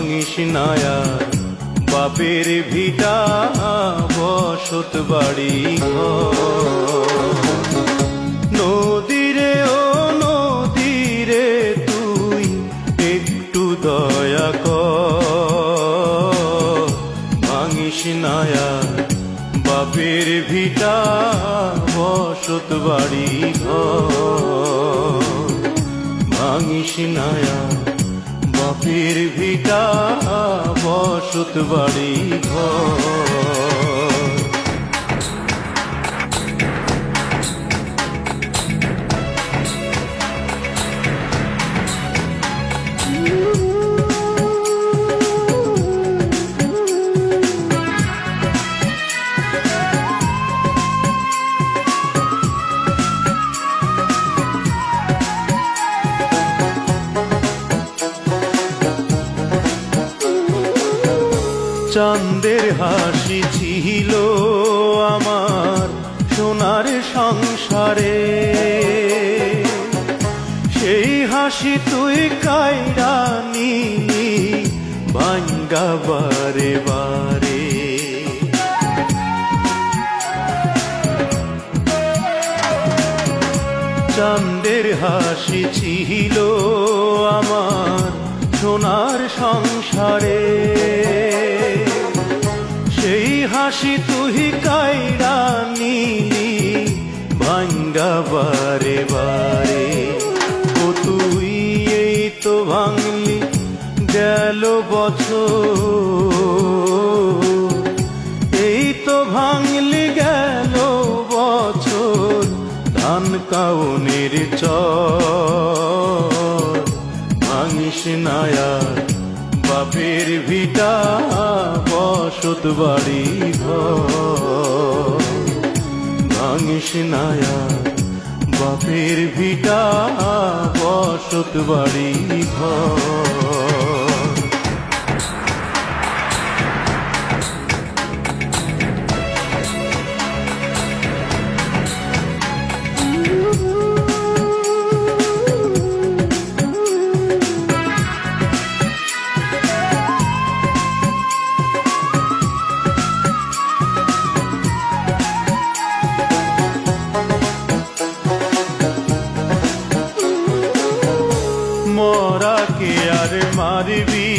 ভাঙিস নায়া বাপের ভিটা বসত বাড়ি নদীরে ও নদীরে তুই একটু দয়া কর ভাঙিস নায়া বাপের ভিটা বসত বাড়ি ভাঙিস নায়া বাপের ভিটা বসত বাড়ি চাঁদের হাসি ছিল আমার সোনার সংসারে সেই হাসি তুই কাইরা নিলি ভাঙ্গা বারে বারে চাঁদের হাসি ছিল আমার সোনার সংসারে সেই হাসি তুই কাইরা নিলি ভাঙ্গা বারে বারে ও তুই এই তো ভাঙলি গেল বছর এই তো ভাঙলি গেল বছর ধান কাউনের চর ভাঙিস নায়া বাপের ভিটা বসত বাড়ি ভাঙিস নায়া বাপের ভিটা বসত বাড়ি মরাকে আর মারবি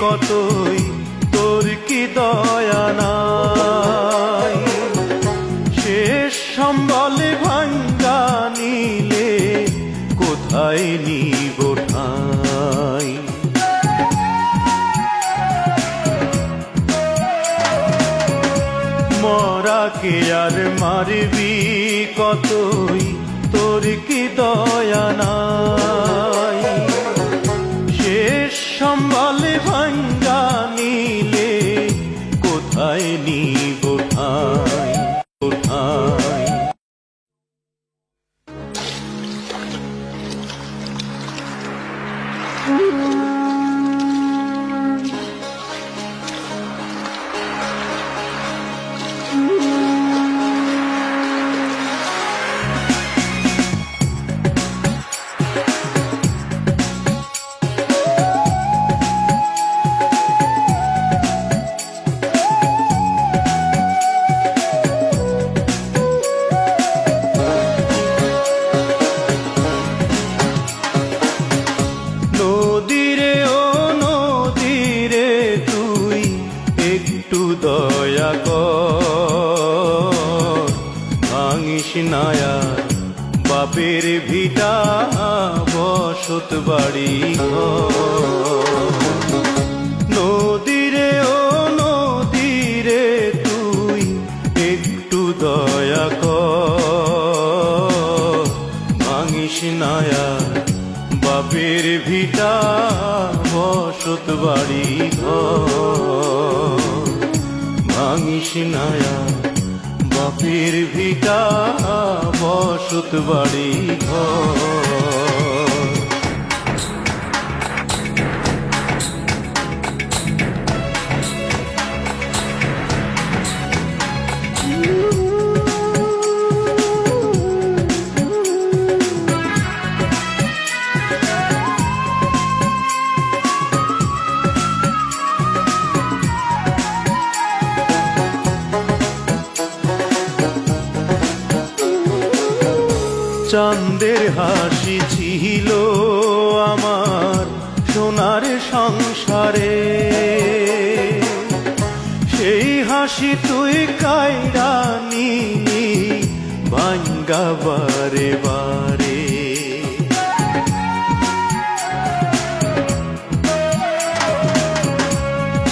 কতই তোর কি দয়া নাই শেষ সম্বল ভাঙ্গা নিলে কোথায় নিব ঠাই মরাকে আর মারবি কতই তোর কি দয়া নাই শেষ সম্বল ভাঙ্গা নিলে কোথায় নিব ঠাই কোথায় নদীরে ও নদীরে তুই একটু দয়া কর ভাঙিস নায়া বাপের ভিটা বসত বাড়ি নদীরে ও নদীরে তুই একটু দয়া কর ভাঙিস নায়া বাপের ভিটা বসত বাড়ি ভাঙিস নায়া বাপের ভিটা বসত বাড়ি চাঁদের হাসি ছিল আমার সোনার সংসারে, সেই হাসি তুই কাইরা নিলি ভাঙ্গা বারে বারে।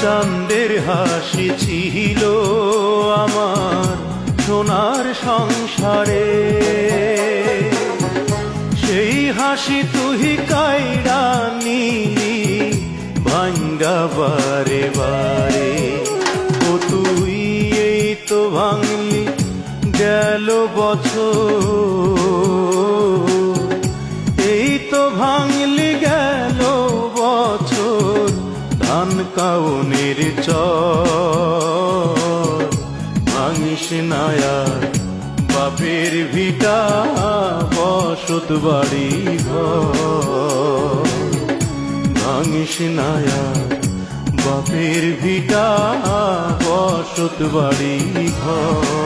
চাঁদের হাসি ছিল আমার সোনার সংসারে, সেই হাসি তুই কাইরা নিলি ভাঙ্গা বারে বারে। ও তুই এই তো ভাঙলি গেল বছর, এই তো ভাঙলি গেল বছর ধান কাউনের চর। ভাঙিস না আর বাপের ভিটা বসত বাড়ি ঘর, ভাঙিস না আর বাপের ভিটা বসত বাড়ি ঘর।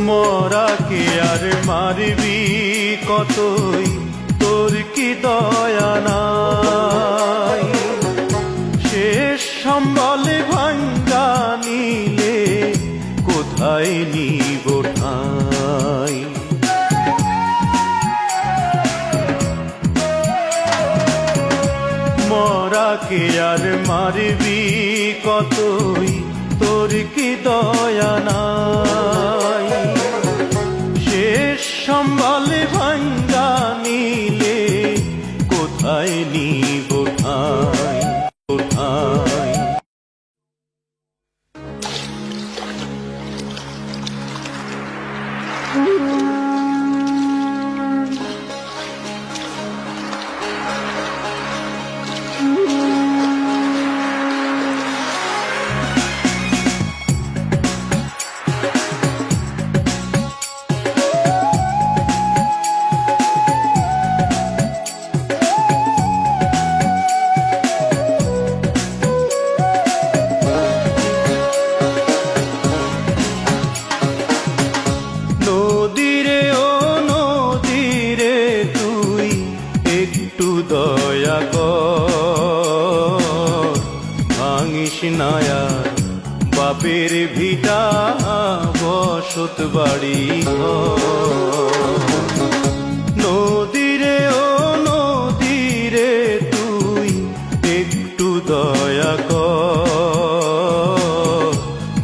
মরাকে আর মারবি কতই, তোর কি দয়া নাই? শেষ সম্বলে ভাঙ্গা নিলে কোথায় নিব ঠাই? মরাকে আর মারবি কতই, তোর কি দয়া নাই? শেষ সম্বলে ভাঙ্গা নিলে কোথায় নিব ঠাই? কোথায়? নদীরে ও নদীরে তুই একটু দয়া কর, ভাঙিস না আর বাপের ভিটা বসত বাড়ি ঘর। নদীরে ও নদীরে তুই একটু দয়া কর,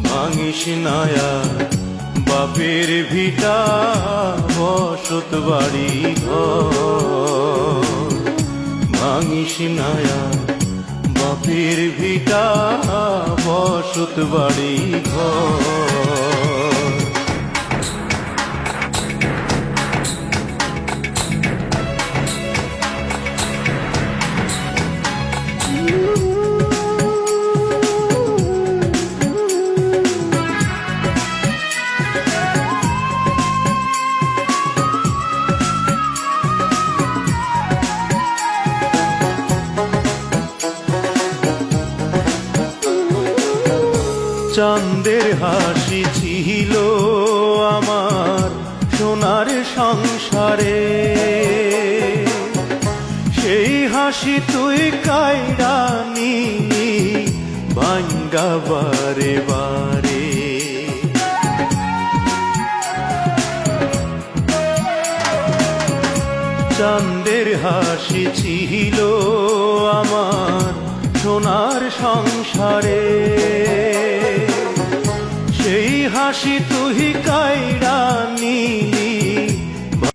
ভাঙিস না আর বাপের ভিটা বসত বাড়ি ঘর। ভাঙিস না আর বাপের ভিটা বসত বাড়ি ঘর। চাঁদের হাসি ছিল আমার সোনার সংসারে, সেই হাসি তুই কাইরা নিলি ভাঙ্গা বারে বারে। চাঁদের হাসি ছিল আমার সোনার সংসারে, সেই হাসি তুই কাইরা নিলি